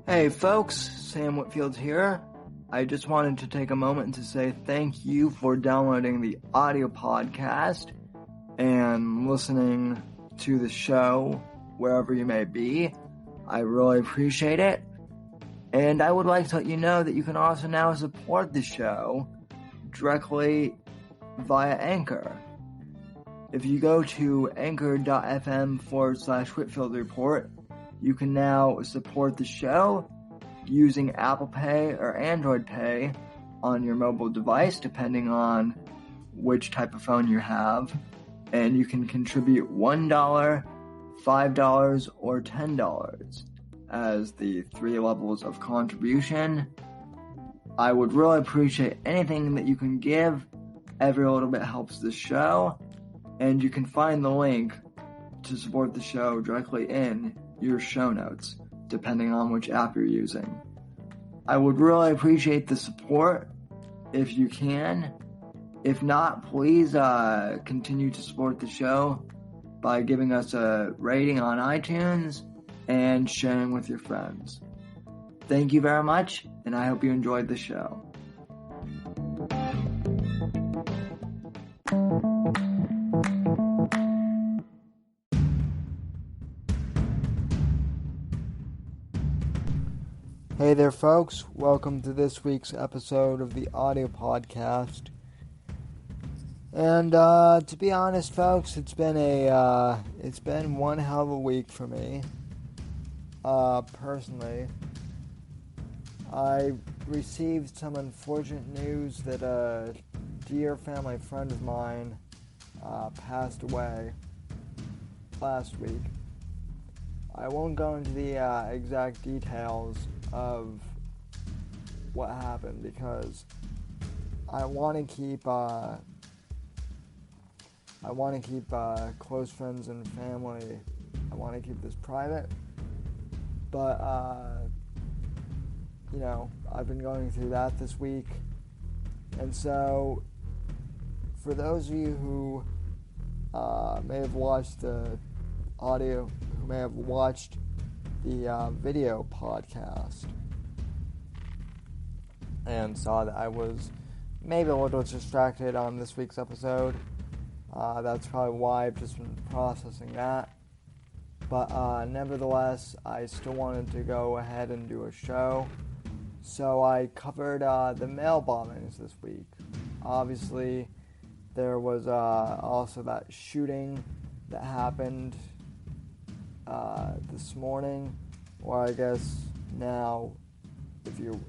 Hey folks, Sam Whitfield here. I just wanted to take a moment to say thank you for downloading the audio podcast and listening to the show wherever you may be. I really appreciate it. And I would like to let you know that you can also now support the show directly via Anchor. If you go to anchor.fm/Whitfield Report, you can now support the show using Apple Pay or Android Pay on your mobile device, depending on which type of phone you have. And you can contribute $1, $5, or $10 as the 3 levels of contribution. I would really appreciate anything that you can give. Every little bit helps the show. And you can find the link to support the show directly in your show notes, depending on which app you're using. I would really appreciate the support if you can. If not, please continue to support the show by giving us a rating on iTunes and sharing with your friends. Thank you very much, and I hope you enjoyed the show. Hey there folks, welcome to this week's episode of the audio podcast. And to be honest folks, it's been one hell of a week for me. Personally, I received some unfortunate news that a dear family friend of mine passed away last week. I won't go into the exact details of what happened because I want to keep close friends and family. I want to keep this private, but I've been going through that this week, and so for those of you who may have watched the audio, who may have watched the video podcast and saw that I was maybe a little distracted on this week's episode. That's probably why I've just been processing that. But nevertheless, I still wanted to go ahead and do a show. So I covered the mail bombings this week. Obviously, there was also that shooting that happened this morning, or I guess now, if you're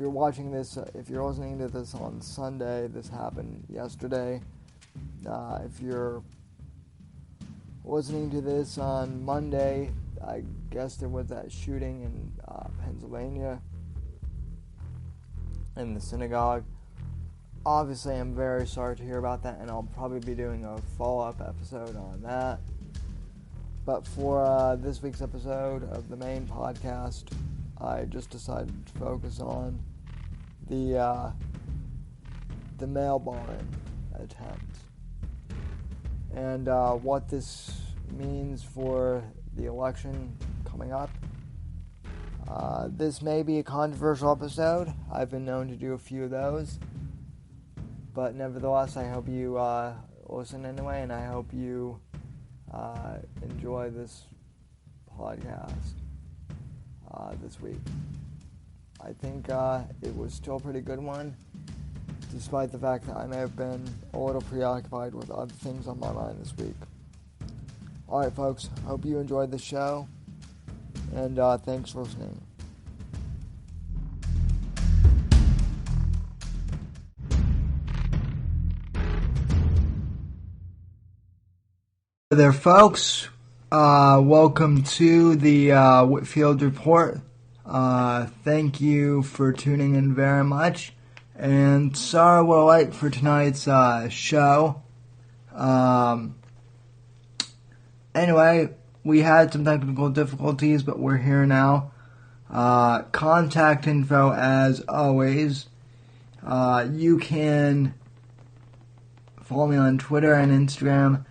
watching this, if you're listening to this on Sunday, this happened yesterday. If you're listening to this on Monday, I guess there was that shooting in Pennsylvania in the synagogue. Obviously, I'm very sorry to hear about that, and I'll probably be doing a follow-up episode on that. But for this week's episode of the main podcast, I just decided to focus on the mail bombing attempt and what this means for the election coming up. This may be a controversial episode. I've been known to do a few of those. But nevertheless, I hope you listen anyway, and I hope you enjoy this podcast this week. I think it was still a pretty good one, despite the fact that I may have been a little preoccupied with other things on my mind this week. Alright folks, hope you enjoyed the show, and thanks for listening. Hey there folks, welcome to the Whitfield Report. Thank you for tuning in very much, and sorry we're late for tonight's show. Anyway, we had some technical difficulties, but we're here now. Contact info as always. You can follow me on Twitter and Instagram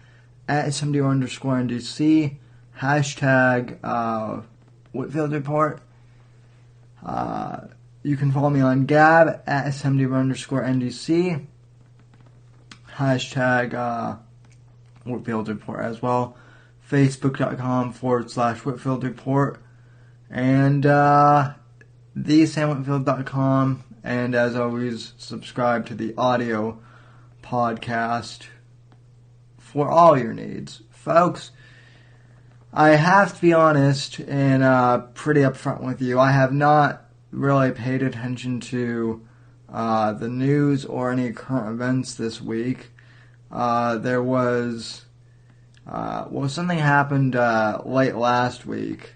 at @SMDR_NDC, hashtag Whitfield Report. You can follow me on Gab at smd_NDC. Hashtag Whitfield Report as well. Facebook.com/Whitfield Report. And thesamwhitfield.com. And as always, subscribe to the audio podcast for all your needs. Folks, I have to be honest and pretty upfront with you. I have not really paid attention to the news or any current events this week. There was, something happened late last week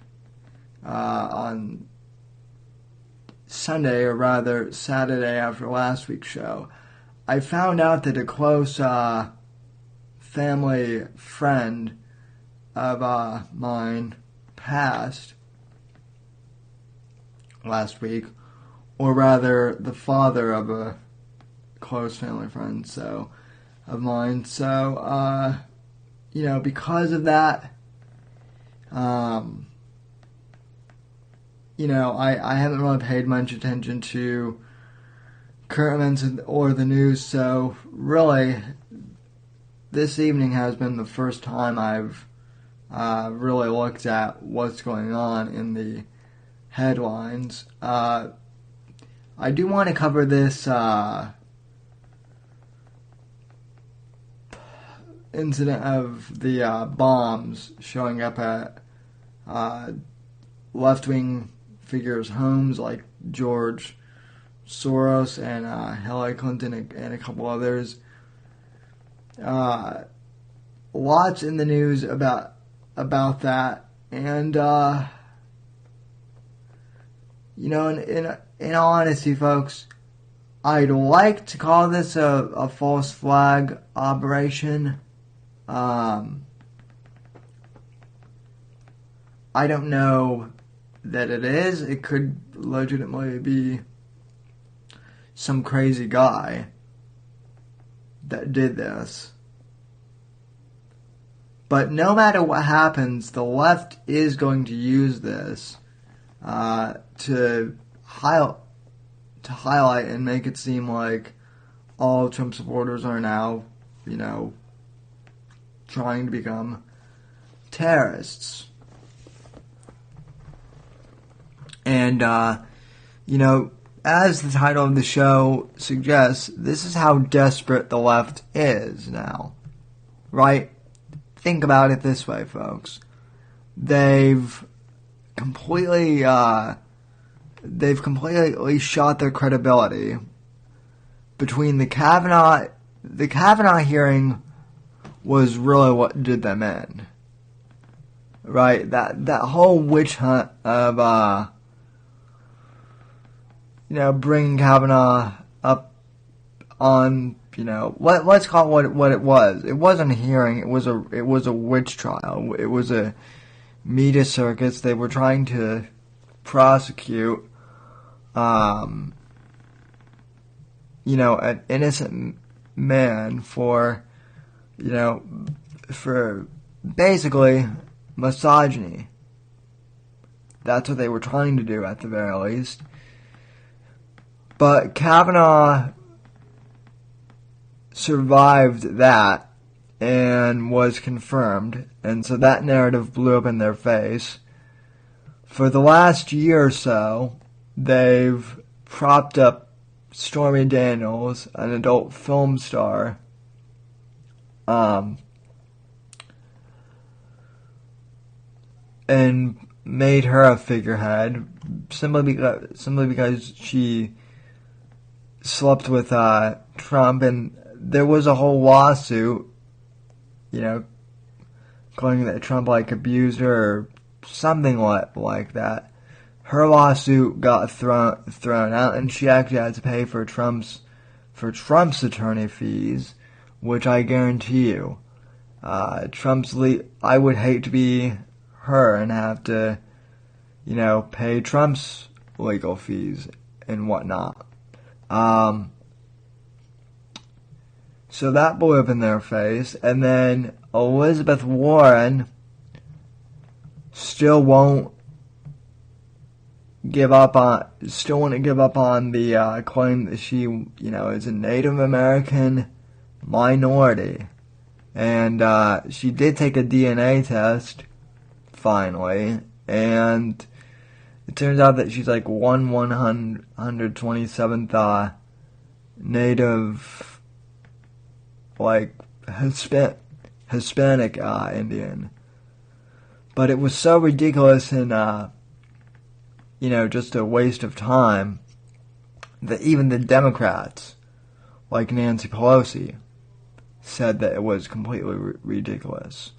on Sunday, or rather Saturday after last week's show. I found out that a close family friend of mine passed last week, or rather the father of a close family friend of mine. So, because of that, I haven't really paid much attention to current events or the news, so really this evening has been the first time I've really looked at what's going on in the headlines. I do want to cover this incident of the bombs showing up at left-wing figures' homes like George Soros and Hillary Clinton and a couple others. Lots in the news about that, and in all honesty, folks, I'd like to call this a false flag operation. I don't know that it is. It could legitimately be some crazy guy that did this. But no matter what happens, the left is going to use this to highlight and make it seem like all Trump supporters are now, trying to become terrorists. And, as the title of the show suggests, this is how desperate the left is now. Right? Think about it this way, folks. They've completely shot their credibility between the Kavanaugh hearing was really what did them in. Right? That whole witch hunt of, bringing Kavanaugh up on, let's call it what it was. It wasn't a hearing. It was a witch trial. It was a media circus. They were trying to prosecute, an innocent man for basically misogyny. That's what they were trying to do at the very least. But Kavanaugh survived that and was confirmed, and so that narrative blew up in their face. For the last year or so, they've propped up Stormy Daniels, an adult film star, and made her a figurehead simply because she slept with Trump, and there was a whole lawsuit, claiming that Trump abused her or something like that. Her lawsuit got thrown out, and she actually had to pay for Trump's attorney fees, which I guarantee you, I would hate to be her and have to, pay Trump's legal fees and whatnot. So that blew up in their face, and then Elizabeth Warren still won't still wouldn't give up on the claim that she, is a Native American minority. And she did take a DNA test, finally, and it turns out that she's like 1/127th Native, like, Hispanic Indian. But it was so ridiculous and, just a waste of time that even the Democrats, like Nancy Pelosi, said that it was completely ridiculous.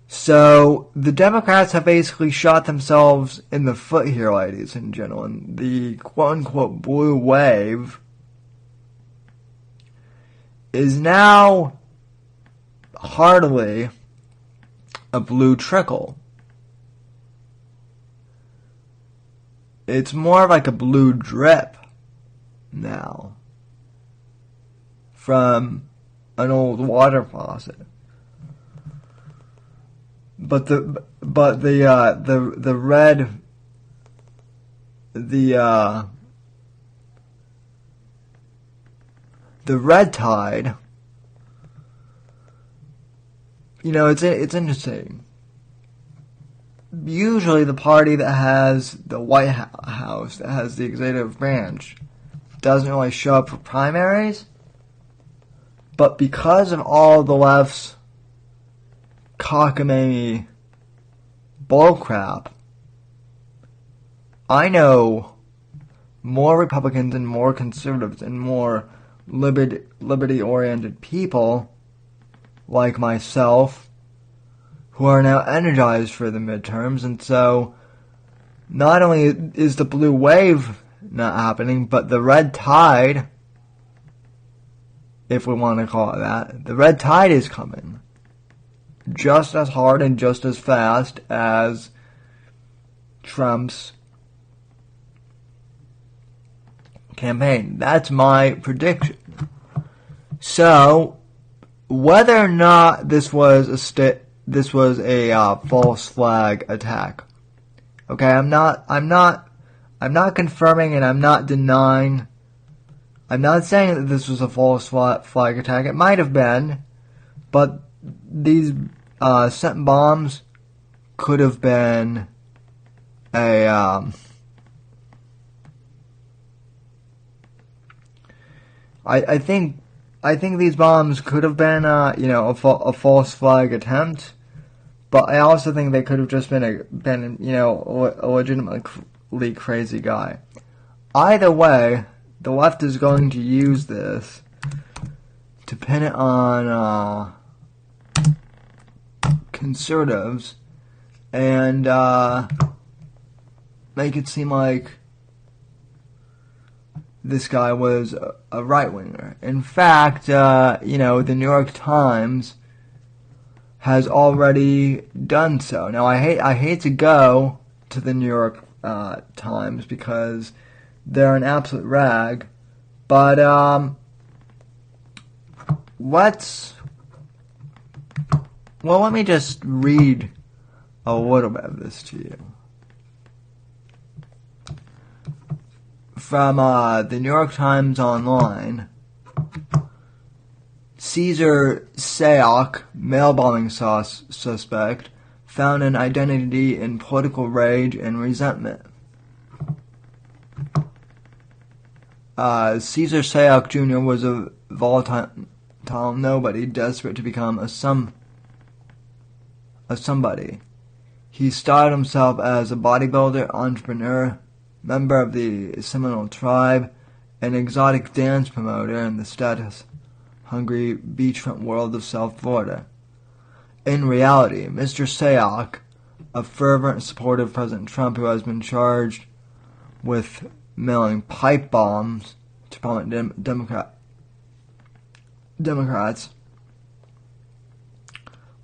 So, the Democrats have basically shot themselves in the foot here, ladies and gentlemen. The quote-unquote blue wave is now hardly a blue trickle. It's more like a blue drip now from an old water faucet. But the red tide, it's interesting. Usually the party that has the White House, that has the executive branch, doesn't really show up for primaries. But because of all the left's cockamamie bullcrap, I know more Republicans and more conservatives and more liberty-oriented people like myself who are now energized for the midterms. And so not only is the blue wave not happening, but the red tide, if we want to call it that, the red tide is coming just as hard and just as fast as Trump's campaign. That's my prediction. So, whether or not this was a false flag attack, okay, I'm not confirming and I'm not denying. I'm not saying that this was a false flag attack. It might have been, but these scent bombs could have been a I think these bombs could have been a false flag attempt, but I also think they could have just been a legitimately crazy guy. Either way, the left is going to use this to pin it on conservatives and make it seem like this guy was a right-winger. In fact, the New York Times has already done so. Now, I hate to go to the New York Times because they're an absolute rag, but let me just read a little bit of this to you. From the New York Times Online, Caesar Sayoc, mail bombing suspect, found an identity in political rage and resentment. Caesar Sayoc Jr. was a volatile nobody desperate to become a somebody. He styled himself as a bodybuilder, entrepreneur, member of the Seminole tribe, an exotic dance promoter in the status-hungry beachfront world of South Florida. In reality, Mr. Sayoc, a fervent supporter of President Trump who has been charged with mailing pipe bombs to prominent Democrats,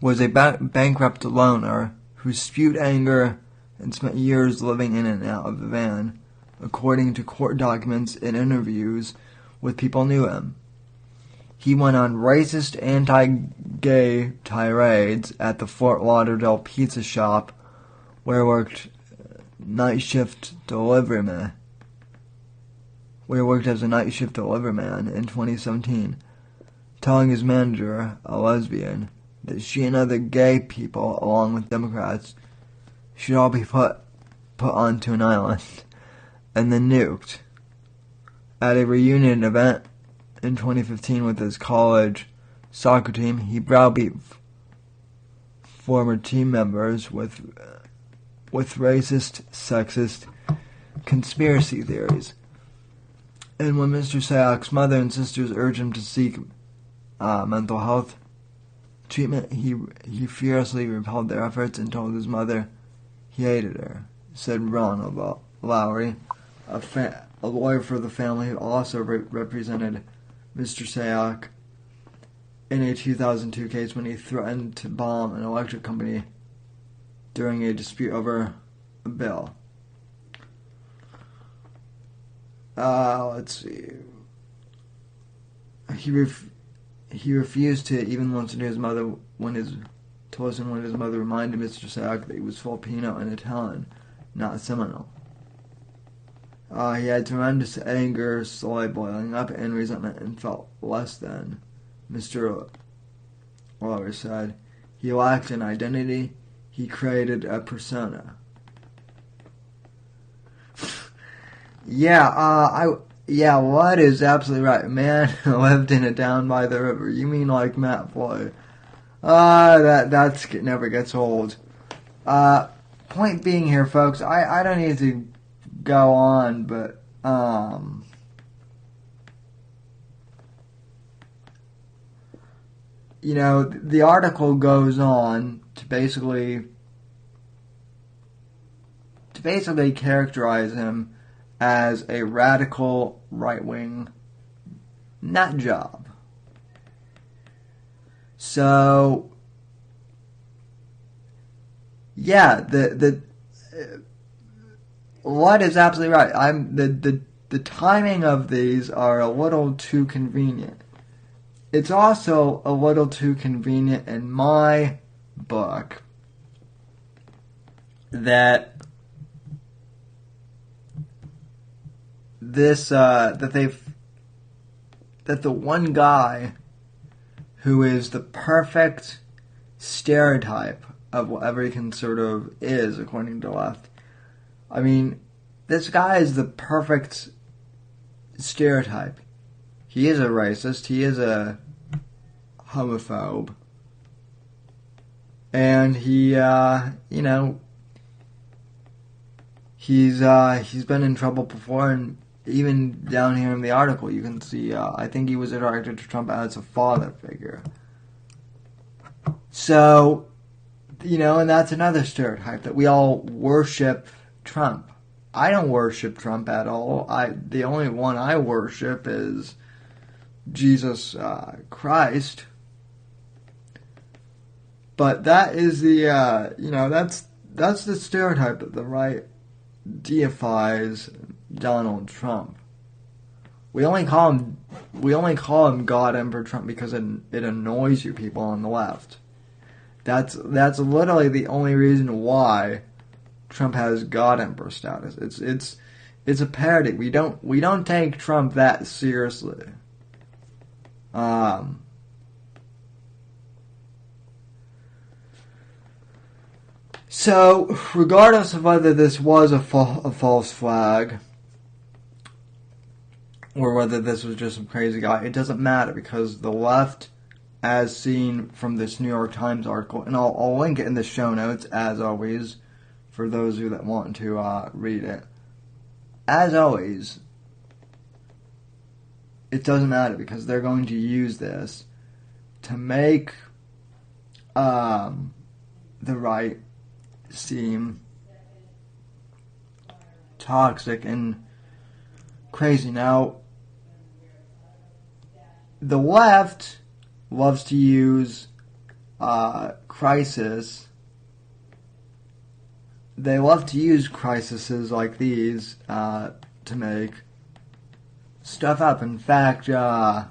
was a bankrupt loner who spewed anger and spent years living in and out of the van, according to court documents and interviews with people who knew him. He went on racist anti-gay tirades at the Fort Lauderdale pizza shop where he worked night shift deliveryman. Where he worked as a night shift deliveryman in 2017, telling his manager, a lesbian, that she and other gay people, along with Democrats, should all be put onto an island and then nuked. At a reunion event in 2015 with his college soccer team, he browbeat former team members with racist, sexist conspiracy theories. And when Mr. Sayak's mother and sisters urged him to seek mental health treatment, he furiously repelled their efforts and told his mother he hated her, said Ronald Lowry, a lawyer for the family who also represented Mr. Sayak in a 2002 case when he threatened to bomb an electric company during a dispute over a bill. Let's see. He refused to even listen to his mother when his mother reminded Mr. Sayak that he was Filipino and Italian, not Seminole. He had tremendous anger slowly boiling up and resentment and felt less than. Mr. Lawler said he lacked an identity. He created a persona. What is absolutely right. A man lived in a town by the river. You mean like Matt Floyd? That's never gets old. Point being here, folks, I don't need to go on, but the article goes on to basically characterize him as a radical right-wing nut job. So, yeah, what is absolutely right. The timing of these are a little too convenient. It's also a little too convenient in my book that the one guy who is the perfect stereotype of what every conservative is, according to the left. I mean, this guy is the perfect stereotype. He is a racist. He is a homophobe. And he's been in trouble before, and even down here in the article, you can see, I think he was attracted to Trump as a father figure. So, and that's another stereotype, that we all worship Trump. I don't worship Trump at all. The only one I worship is Jesus Christ. But that is that's the stereotype that the right deifies Donald Trump. We only call him God Emperor Trump because it annoys you people on the left. That's literally the only reason why Trump has God Emperor status. It's a parody. We don't take Trump that seriously. So, regardless of whether this was a false flag, or whether this was just some crazy guy, it doesn't matter, because the left, as seen from this New York Times article, and I'll link it in the show notes, as always, for those of you that want to read it. As always, it doesn't matter, because they're going to use this to make the right seem toxic and crazy. Now, the left loves to use crisis. They love to use crises like these to make stuff up. In fact, I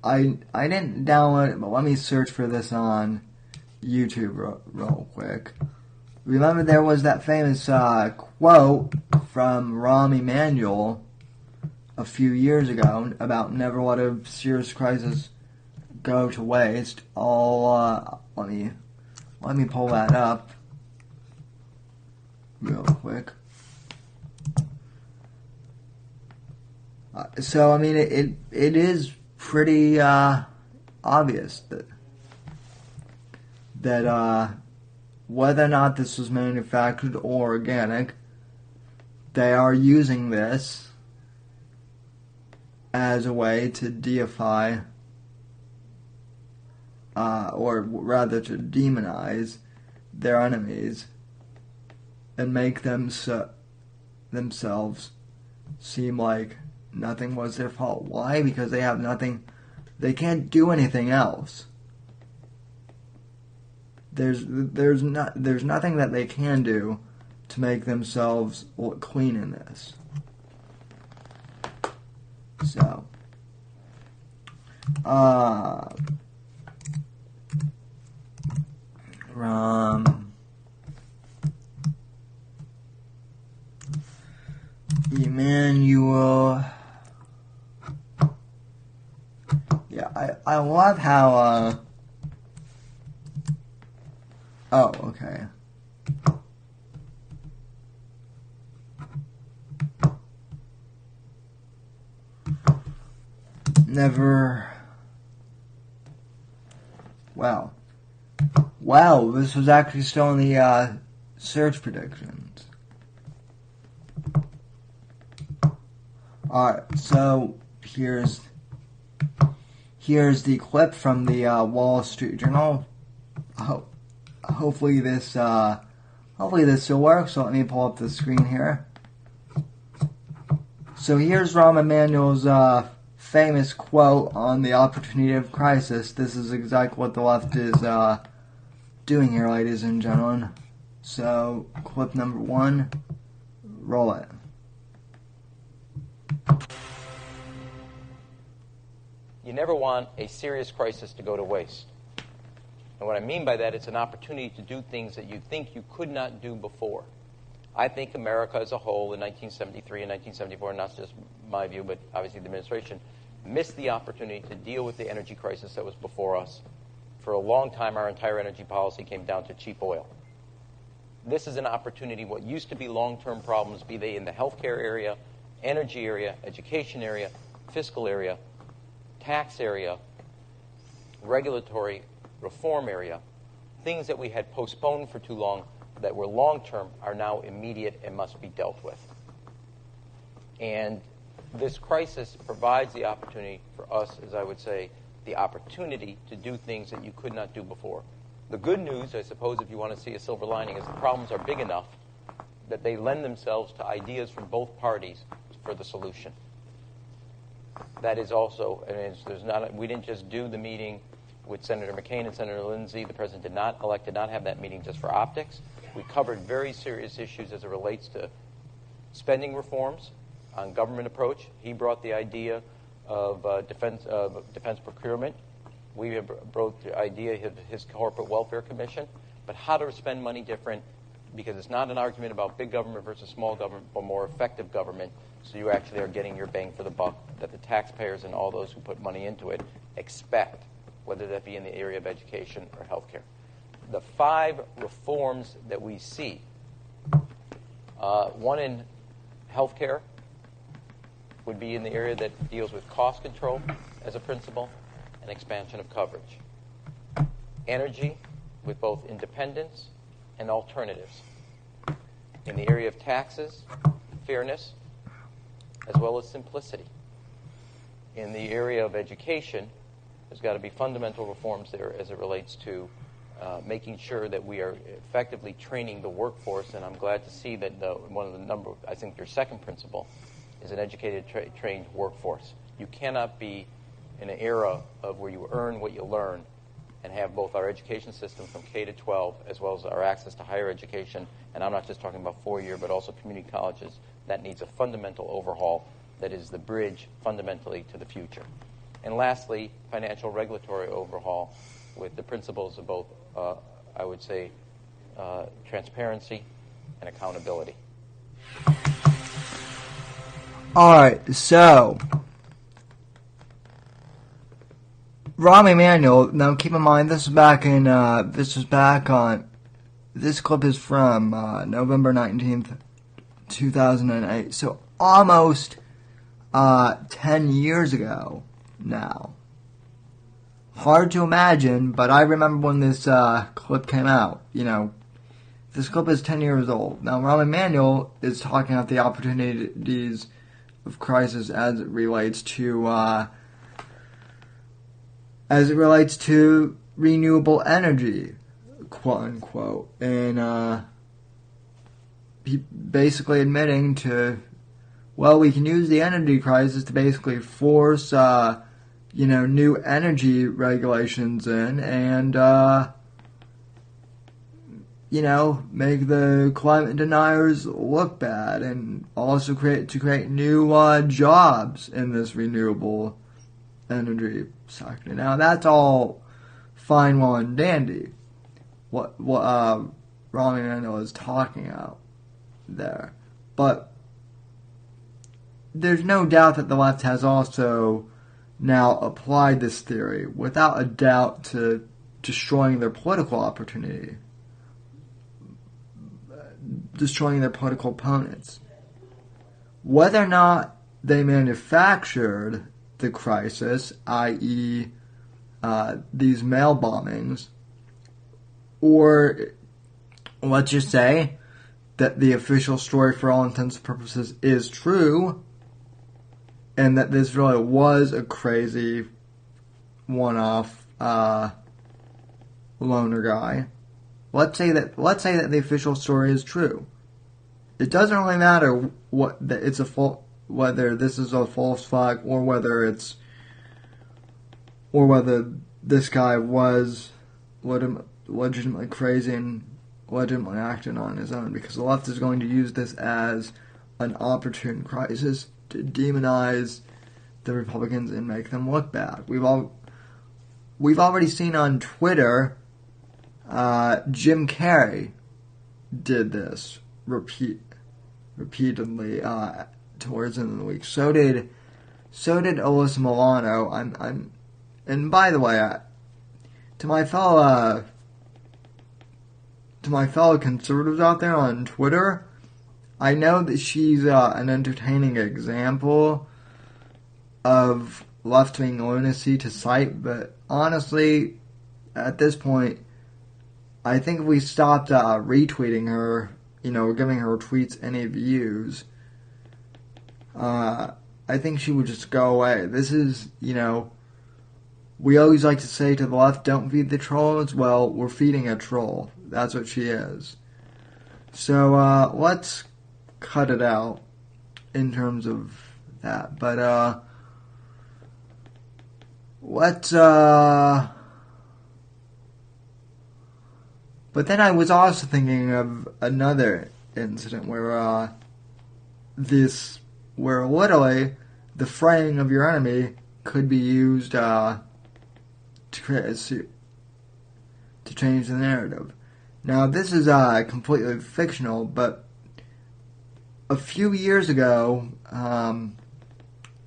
didn't download it, but let me search for this on YouTube real quick. remember there was that famous quote from Rahm Emanuel a few years ago about never let a serious crisis go to waste. Let me pull that up real quick. So I mean, it is pretty obvious that whether or not this was manufactured or organic, they are using this as a way to deify, or rather to demonize their enemies and make themselves seem like nothing was their fault. Why? Because they have nothing, they can't do anything else. There's nothing that they can do to make themselves look clean in this. So, Emmanuel. Yeah, I love how, oh, okay. Never. Wow. Wow, this was actually still in the search predictions. Alright, so here's the clip from the Wall Street Journal. Hopefully this still works. So let me pull up the screen here. So here's Rahm Emanuel's famous quote on the opportunity of crisis. This is exactly what the left is doing here, ladies and gentlemen. So clip number 1, roll it. You never want a serious crisis to go to waste. And what I mean by that, it's an opportunity to do things that you think you could not do before. I think America as a whole in 1973 and 1974, not just my view, but obviously the administration, missed the opportunity to deal with the energy crisis that was before us. For a long time, our entire energy policy came down to cheap oil. This is an opportunity. What used to be long-term problems, be they in the healthcare area, energy area, education area, fiscal area, tax area, regulatory reform area, things that we had postponed for too long that were long-term are now immediate and must be dealt with. And this crisis provides the opportunity for us, as I would say, the opportunity to do things that you could not do before. The good news, I suppose, if you want to see a silver lining, is the problems are big enough that they lend themselves to ideas from both parties for the solution. That is also, we didn't just do the meeting with Senator McCain and Senator Lindsey. The president did not have that meeting just for optics. We covered very serious issues as it relates to spending reforms on government approach. He brought the idea of defense procurement. We brought the idea of his corporate welfare commission. But how to spend money different, because it's not an argument about big government versus small government, but more effective government, so you actually are getting your bang for the buck that the taxpayers and all those who put money into it expect, whether that be in the area of education or healthcare. The 5 reforms that we see, one in healthcare would be in the area that deals with cost control as a principle and expansion of coverage. Energy with both independence and alternatives. In the area of taxes, fairness, as well as simplicity. In the area of education, there's got to be fundamental reforms there as it relates to making sure that we are effectively training the workforce, and I'm glad to see that I think your second principle is an educated, trained workforce. You cannot be in an era of where you earn what you learn and have both our education system from K to 12 as well as our access to higher education, and I'm not just talking about 4-year, but also community colleges. That needs a fundamental overhaul that is the bridge fundamentally to the future. And lastly, financial regulatory overhaul with the principles of both, I would say, transparency, and accountability. Alright, so Rahm Emanuel, now keep in mind this clip is from November 19th, 2008, so almost 10 years ago now. Hard to imagine, but I remember when this clip came out. This clip is 10 years old. Now, Rahm Emanuel is talking about the opportunities of crisis as it relates to renewable energy, quote unquote, and basically admitting to, well, we can use the energy crisis to basically force new energy regulations in and make the climate deniers look bad, and also create new jobs in this renewable energy sector. Now that's all fine, well, and dandy. What Rahm Emanuel is talking about there, but there's no doubt that the left has also now applied this theory without a doubt to destroying their political opportunity, destroying their political opponents. Whether or not they manufactured the crisis, i.e. These mail bombings, or let's just say that the official story for all intents and purposes is true, and that this really was a crazy one-off loner guy. Let's say that the official story is true. It doesn't really matter whether this is a false flag or whether this guy was legitimately crazy and legitimately acting on his own, because the left is going to use this as an opportune crisis to demonize the Republicans and make them look bad. We've already seen on Twitter, Jim Carrey did this repeatedly towards the end of the week. So did Alyssa Milano. And by the way, to my fellow conservatives out there on Twitter, I know that she's an entertaining example of left-wing lunacy to cite, but honestly, at this point, I think if we stopped retweeting her, giving her tweets any views, I think she would just go away. This is, we always like to say to the left, don't feed the trolls. Well, we're feeding a troll. That's what she is. So, let's cut it out in terms of that. But, but then I was also thinking of another incident where literally the fraying of your enemy could be used to change the narrative. Now, this is completely fictional, but a few years ago,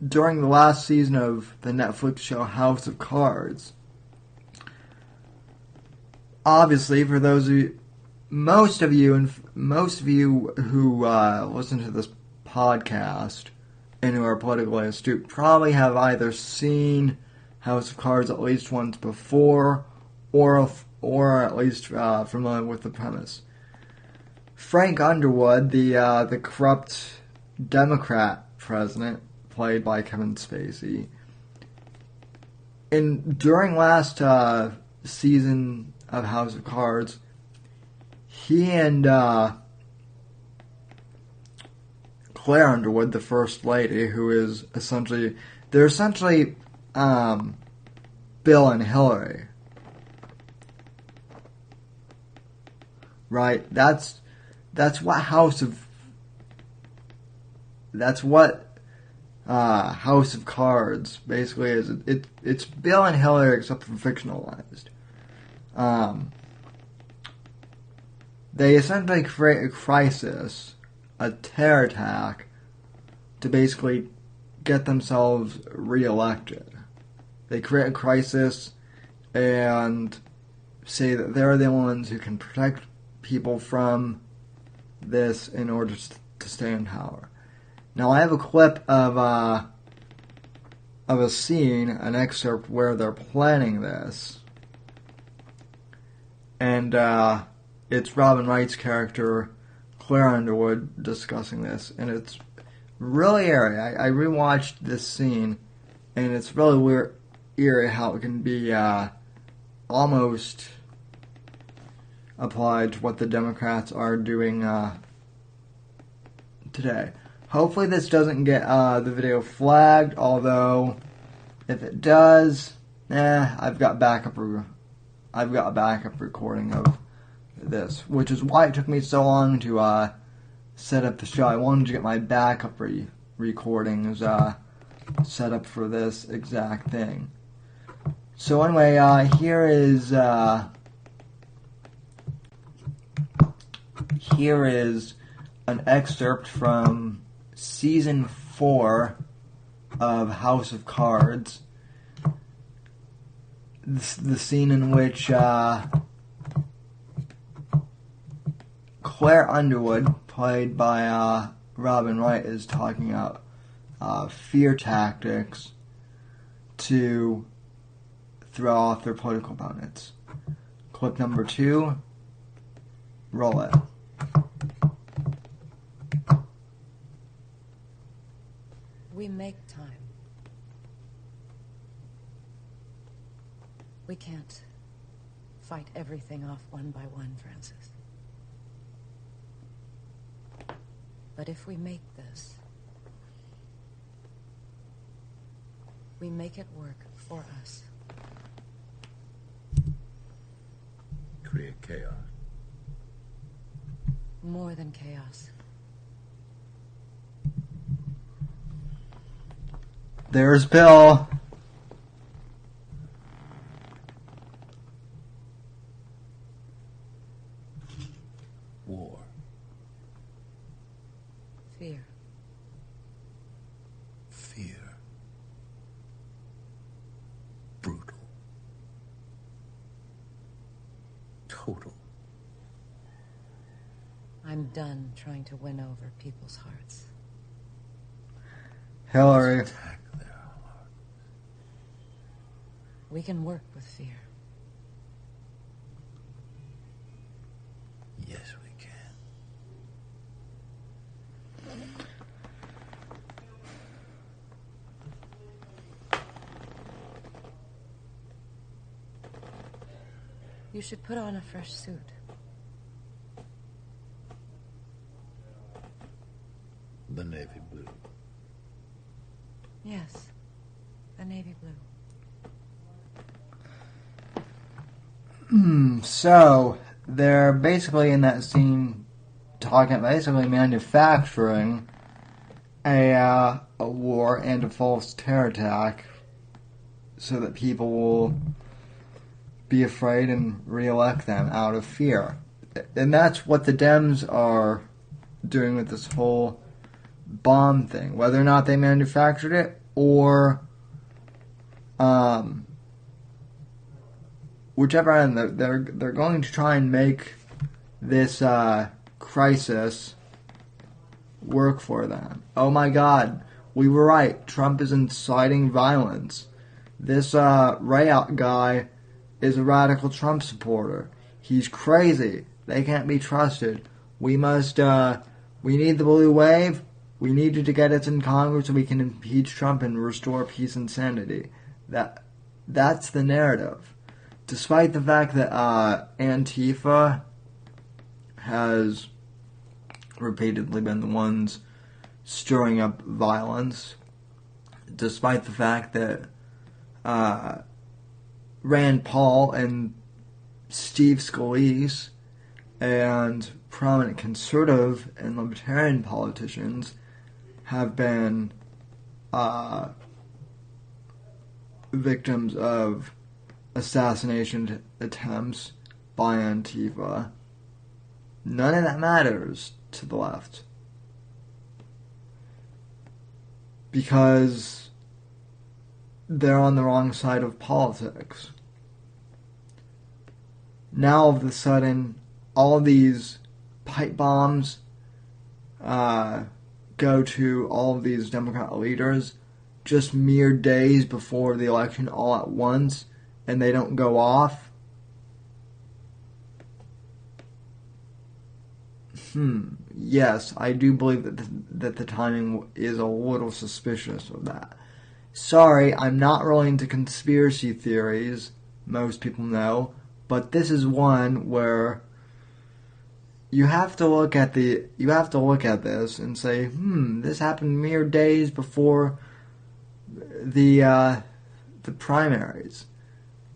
during the last season of the Netflix show House of Cards, obviously, for most of you who listen to this podcast and who are politically astute probably have either seen House of Cards at least once before, or at least familiar with the premise. Frank Underwood, the corrupt Democrat president, played by Kevin Spacey, during last season of House of Cards, he and Claire Underwood, the first lady, who is essentially Bill and Hillary, right? That's what House of Cards basically is. It's Bill and Hillary except for fictionalized. they essentially create a crisis, a terror attack, to basically get themselves reelected. They create a crisis and say that they're the ones who can protect people from this in order to stay in power. Now, I have a clip of a scene, an excerpt where they're planning this, and it's Robin Wright's character, Claire Underwood, discussing this, and it's really eerie. I rewatched this scene, and it's really eerie how it can be almost applied to what the Democrats are doing today. Hopefully this doesn't get the video flagged, although if it does, I've got a backup recording of this, which is why it took me so long to set up the show. I wanted to get my backup recordings set up for this exact thing. So anyway, here is an excerpt from Season 4 of House of Cards. The scene in which Claire Underwood, played by Robin Wright, is talking about fear tactics to throw off their political opponents. Clip number 2, roll it. We make time. We can't fight everything off one by one, Francis. But if we make this, we make it work for us. Create chaos. More than chaos. There's Bill. War. Fear. Fear. Brutal. Total. I'm done trying to win over people's hearts. Hillary. Attack their heart. We can work with fear. Yes, we can. You should put on a fresh suit. The navy blue. Yes, the navy blue. So, they're basically in that scene basically manufacturing a war and a false terror attack so that people will be afraid and re-elect them out of fear. And that's what the Dems are doing with this whole bomb thing. Whether or not they manufactured it or whichever end, they're going to try and make this crisis work for them. Oh my God, we were right. Trump is inciting violence. This Rayout guy is a radical Trump supporter. He's crazy. They can't be trusted. We need the blue wave. We need to get it in Congress so we can impeach Trump and restore peace and sanity. That's the narrative. Despite the fact that Antifa has repeatedly been the ones stirring up violence, despite the fact that Rand Paul and Steve Scalise and prominent conservative and libertarian politicians have been victims of assassination attempts by Antifa. None of that matters to the left. Because they're on the wrong side of politics. Now, all of a sudden, all these pipe bombs go to all of these Democrat leaders just mere days before the election all at once, and they don't go off. Yes, I do believe that the timing is a little suspicious of that. Sorry, I'm not really into conspiracy theories, most people know, but this is one where you have to look at this and say, this happened mere days before the primaries,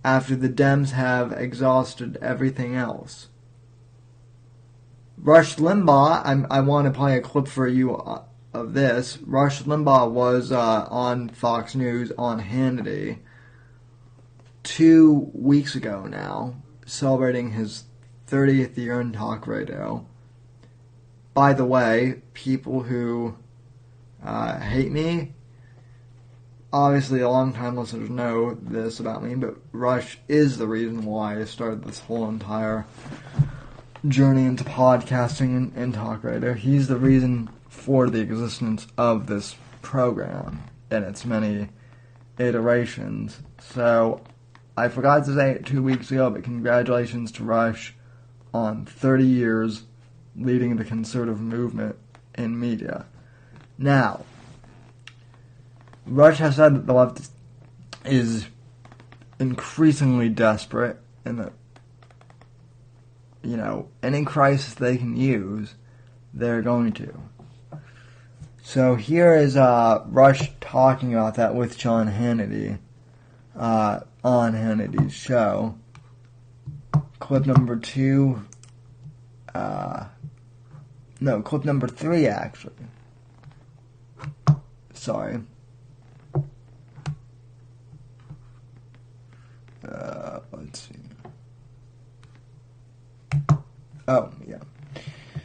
after the Dems have exhausted everything else. Rush Limbaugh, I want to play a clip for you of this. Rush Limbaugh was on Fox News on Hannity 2 weeks ago now, celebrating his 30th year in talk radio. By the way, people who hate me, obviously long-time listeners know this about me, but Rush is the reason why I started this whole entire journey into podcasting and talk radio. He's the reason for the existence of this program and its many iterations. So, I forgot to say it 2 weeks ago, but congratulations to Rush on 30 years leading the conservative movement in media. Now, Rush has said that the left is increasingly desperate and that, any crisis they can use, they're going to. So here is Rush talking about that with John Hannity on Hannity's show. Clip number 2. Clip number 3, actually. Sorry. Let's see. Oh, yeah.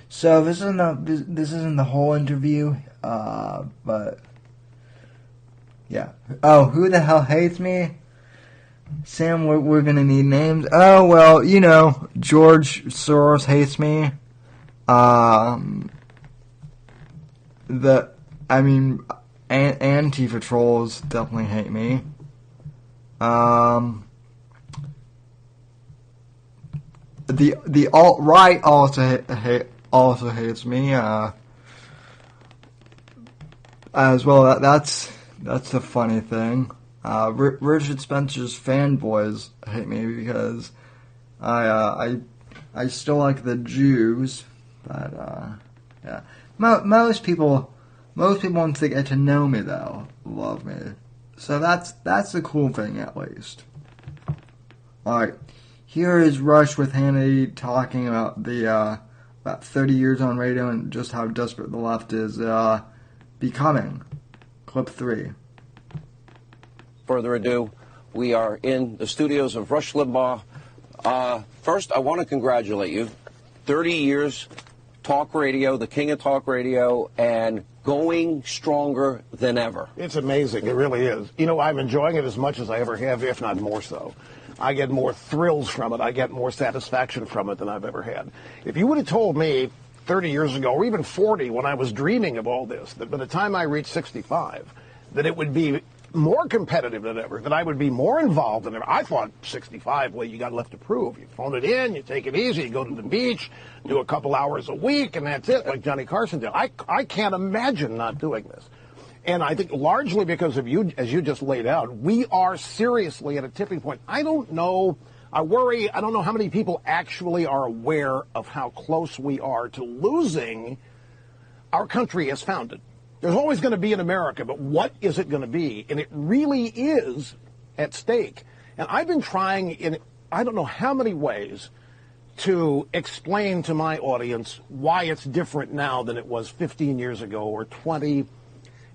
So this isn't the whole interview, but yeah. Oh, who the hell hates me? Sam, we're gonna need names. Oh, well, George Soros hates me. Antifa trolls definitely hate me. The alt-right also hates me, as well. That's the funny thing. Richard Spencer's fanboys hate me because I still like the Jews, but yeah. Most people once they get to know me though love me, so that's the cool thing at least. All right. Here is Rush with Hannity talking about about 30 years on radio and just how desperate the left is becoming. Clip 3. Further ado, we are in the studios of Rush Limbaugh. First, I want to congratulate you. 30 years, talk radio, the king of talk radio, and going stronger than ever. It's amazing. It really is. I'm enjoying it as much as I ever have, if not more so. I get more thrills from it. I get more satisfaction from it than I've ever had. If you would have told me 30 years ago, or even 40, when I was dreaming of all this, that by the time I reached 65, that it would be more competitive than ever, that I would be more involved than ever. I thought 65, well, you got left to prove. You phone it in, you take it easy, you go to the beach, do a couple hours a week, and that's it, like Johnny Carson did. I can't imagine not doing this. And I think largely because of you, as you just laid out, we are seriously at a tipping point. I don't know. I worry. I don't know how many people actually are aware of how close we are to losing our country as founded. There's always going to be an America, but what is it going to be? And it really is at stake. And I've been trying in I don't know how many ways to explain to my audience why it's different now than it was 15 years ago or 20.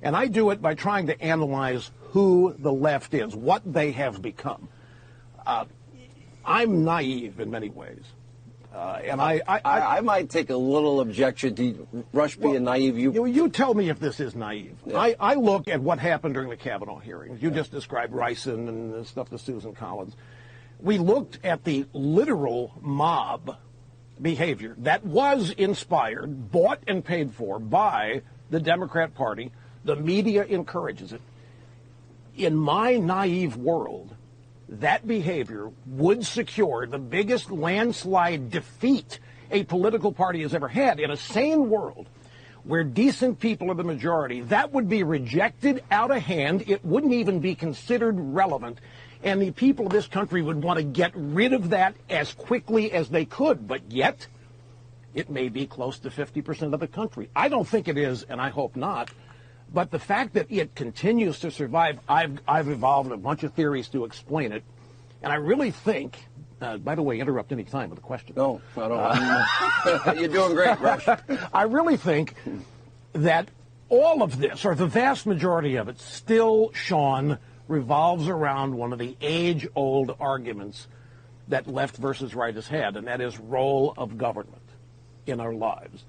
And I do it by trying to analyze who the left is, what they have become. I'm naive in many ways. And I might take a little objection to Rush being naive. You tell me if this is naive. Yeah. I look at what happened during the Kavanaugh hearings. You just described Ricin and the stuff to Susan Collins. We looked at the literal mob behavior that was inspired, bought and paid for by the Democrat Party. The media encourages it. In my naive world, that behavior would secure the biggest landslide defeat a political party has ever had. In a sane world where decent people are the majority, that would be rejected out of hand. It wouldn't even be considered relevant. And the people of this country would want to get rid of that as quickly as they could. But yet, it may be close to 50% of the country. I don't think it is, and I hope not. But the fact that it continues to survive, I've evolved a bunch of theories to explain it. And I really think, by the way, interrupt any time with a question. No, I don't. You're doing great, Rush. I really think that all of this, or the vast majority of it, still, Sean, revolves around one of the age-old arguments that left versus right has had, and that is role of government in our lives.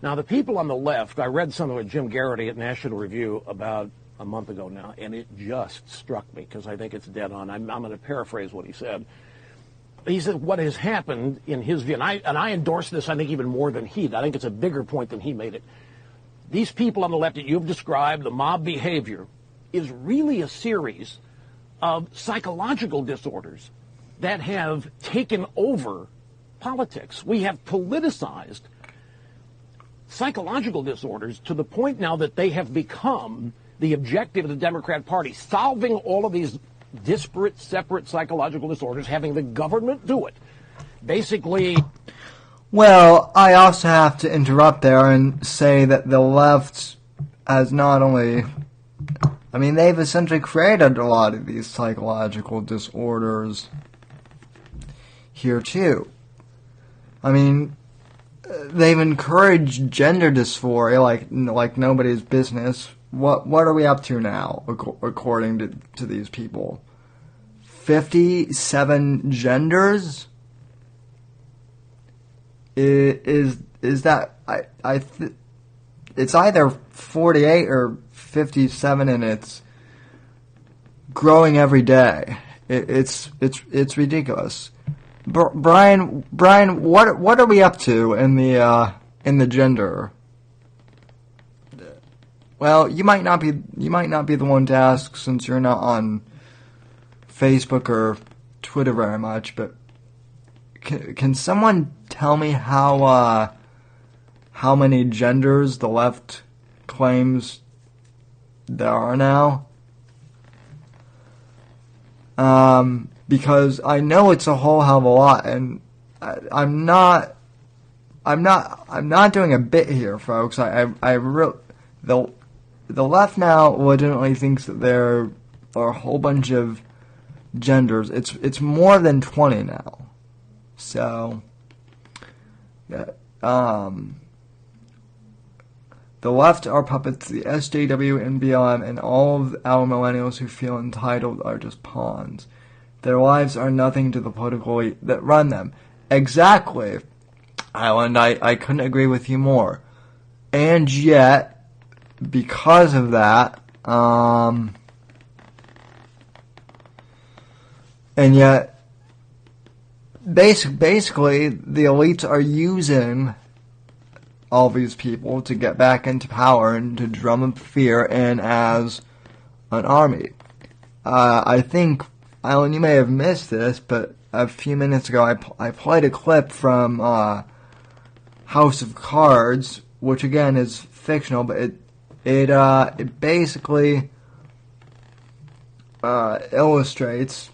Now, the people on the left, I read some of it, Jim Garrity at National Review about a month ago now, and it just struck me because I think it's dead on. I'm going to paraphrase what he said. He said what has happened in his view, and I endorse this, I think, even more than he did. I think it's a bigger point than he made it. These people on the left that you've described, the mob behavior, is really a series of psychological disorders that have taken over politics. We have politicized psychological disorders to the point now that they have become the objective of the Democrat Party, solving all of these disparate, separate psychological disorders, having the government do it. Basically... Well, I also have to interrupt there and say that the left has not only... I mean, they've essentially created a lot of these psychological disorders here, too. I mean... They've encouraged gender dysphoria like nobody's business. What are we up to now, according to these people? 57 genders? Is that it's either 48 or 57, and it's growing every day. It's ridiculous. Brian, what are we up to in the gender? Well, you might not be the one to ask since you're not on Facebook or Twitter very much. But can someone tell me how many genders the left claims there are now? Because I know it's a whole hell of a lot, and I'm not doing a bit here, folks. The left now legitimately thinks that there are a whole bunch of genders. It's more than 20 now. So, yeah. The left are puppets. The SJW and BLM and all of our millennials who feel entitled are just pawns. Their lives are nothing to the political elite that run them. Exactly, Island. I couldn't agree with you more. And yet, because of that, and yet, basically, the elites are using all these people to get back into power and to drum up fear and as an army. I think, Alan, you may have missed this, but a few minutes ago I played a clip from House of Cards, which again is fictional, but it basically illustrates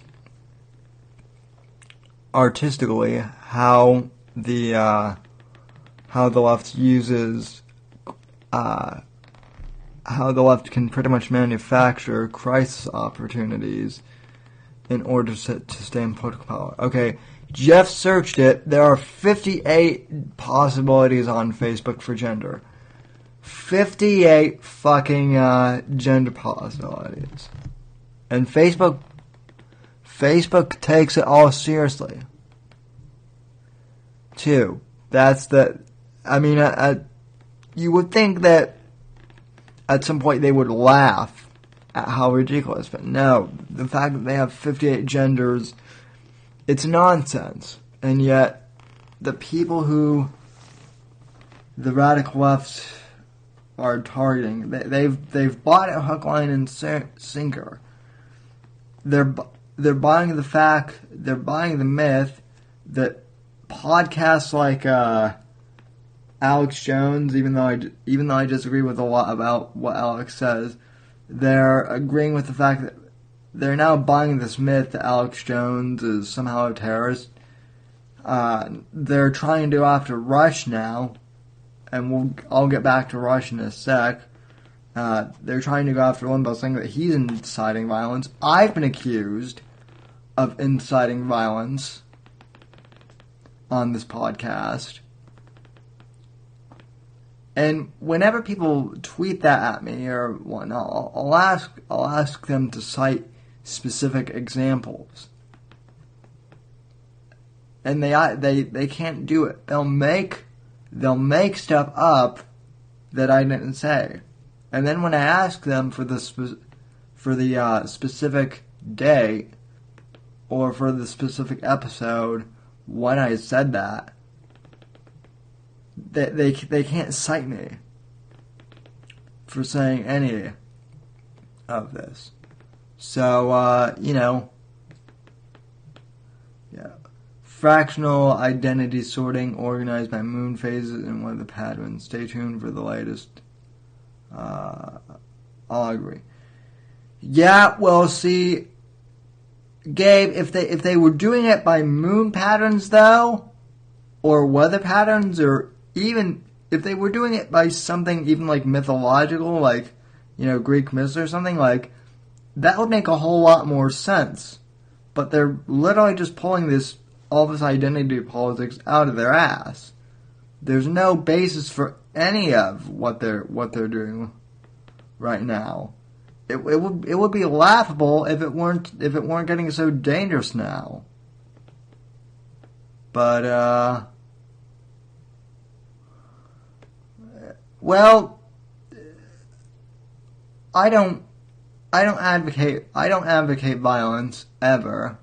artistically how the left uses how the left can pretty much manufacture crisis opportunities in order to stay in political power. Okay, Jeff searched it. There are 58 possibilities on Facebook for gender. 58 fucking gender possibilities. And Facebook takes it all seriously. too. You would think that at some point they would laugh at how ridiculous, but no. The fact that they have 58 genders, it's nonsense. And yet, the people who the radical left are targeting, they've bought it hook, line, and sinker. They're buying the myth that podcasts like Alex Jones, even though I disagree with a lot about what Alex says, they're agreeing with the fact that they're now buying this myth that Alex Jones is somehow a terrorist. They're trying to go after Rush now, and I'll get back to Rush in a sec. They're trying to go after Limbaugh, saying that he's inciting violence. I've been accused of inciting violence on this podcast. And whenever people tweet that at me or whatnot, I'll ask them to cite specific examples. And they can't do it. They'll make stuff up that I didn't say. And then when I ask them for the specific date or for the specific episode when I said that, they can't cite me for saying any of this. So, yeah. Fractional identity sorting organized by moon phases and weather patterns. Stay tuned for the latest. I'll agree. Yeah, well, see, Gabe, if they were doing it by moon patterns, though, or weather patterns, or even if they were doing it by something even like mythological, like, Greek myths or something, like, that would make a whole lot more sense. But they're literally just pulling all this identity politics out of their ass. There's no basis for any of what they're doing right now. It would be laughable if it weren't getting so dangerous now. But well, I don't advocate violence ever.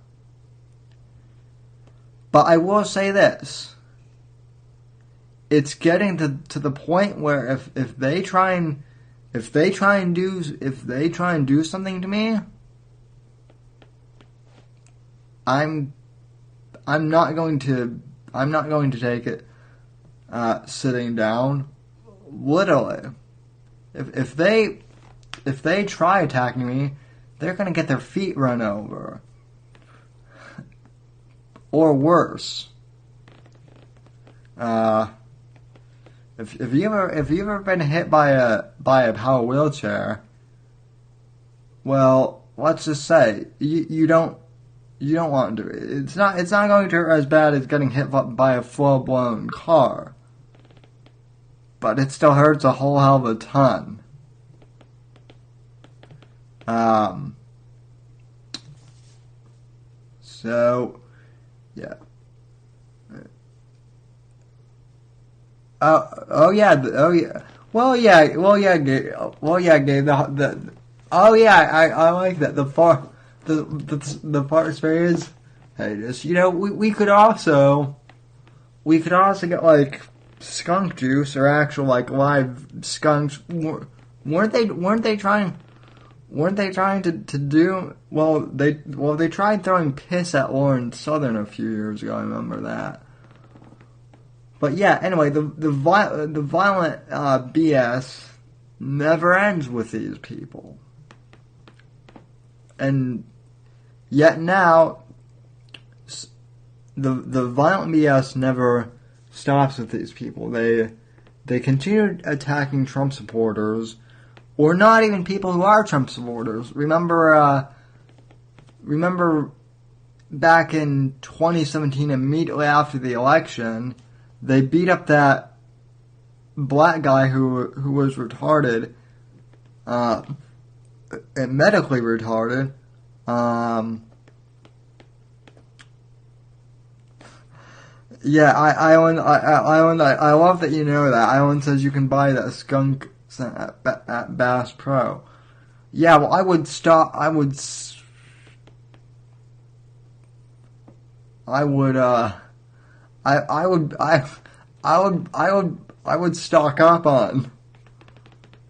But I will say this. It's getting to the point where if they try and do something to me, I'm not going to take it sitting down. Literally. If they try attacking me, they're going to get their feet run over. Or worse. If you've ever been hit by a power wheelchair, well, let's just say you don't want to. It's not going to hurt as bad as getting hit by a full-blown car, but it still hurts a whole hell of a ton. So, yeah. Well, yeah, Gabe. I like that. The part phrase. Hey, just we could also get like skunk juice or actual like live skunks. Weren't they trying to do well? They tried throwing piss at Lauren Southern a few years ago. I remember that. But yeah, anyway, the violent BS never ends with these people, and yet now the violent BS never stops with these people. They continue attacking Trump supporters, or not even people who are Trump supporters. Remember back in 2017, immediately after the election, they beat up that black guy who was retarded, medically retarded. Yeah, I love that you know that. Iwan says you can buy that skunk scent at Bass Pro. Yeah, well, I would stock up on.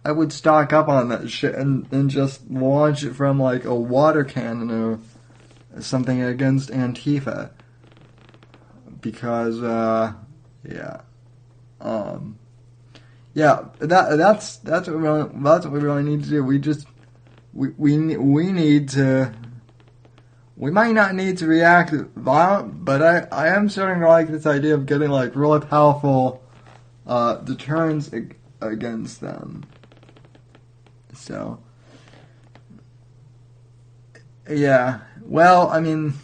I would stock up on that shit and just launch it from like a water cannon or something against Antifa. Because that's what we really need to do. We need to. We might not need to react violent, but I am starting to like this idea of getting like really powerful deterrents against them. So, yeah. Well, I mean,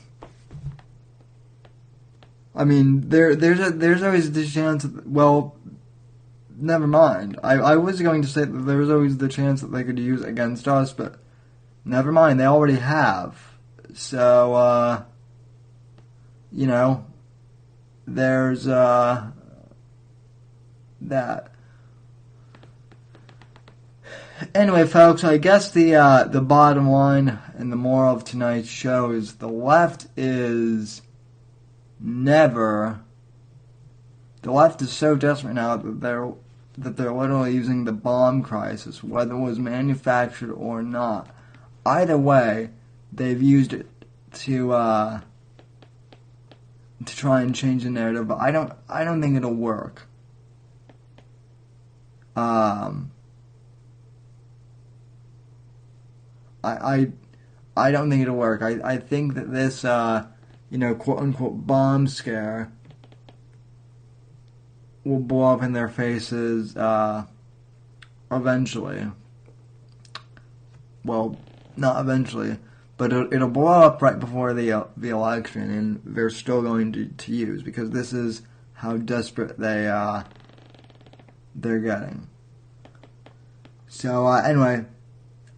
there's always the chance. Well, never mind. I was going to say that there's always the chance that they could use it against us, but never mind. They already have. So, there's that. Anyway, folks, I guess the bottom line and the moral of tonight's show is the left is never. The left is so desperate now that they're literally using the bomb crisis, whether it was manufactured or not. Either way, they've used it to try and change the narrative. But I don't think it'll work. I don't think it'll work. I think that this, quote unquote bomb scare will blow up in their faces, eventually. Well, not eventually, but it'll blow up right before the election, and they're still going to use, because this is how desperate they're getting. So, anyway.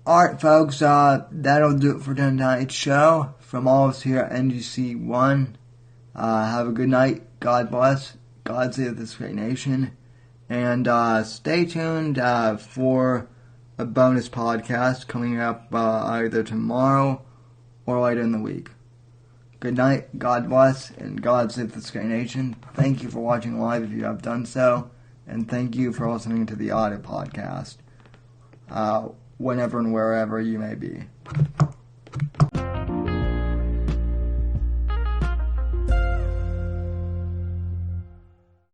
Alright, folks, that'll do it for tonight's show. From all of us here at NGC1, have a good night. God bless. God save this great nation. And stay tuned for a bonus podcast coming up either tomorrow or later in the week. Good night. God bless. And God save this great nation. Thank you for watching live if you have done so. And thank you for listening to the audio podcast. Whenever and wherever you may be.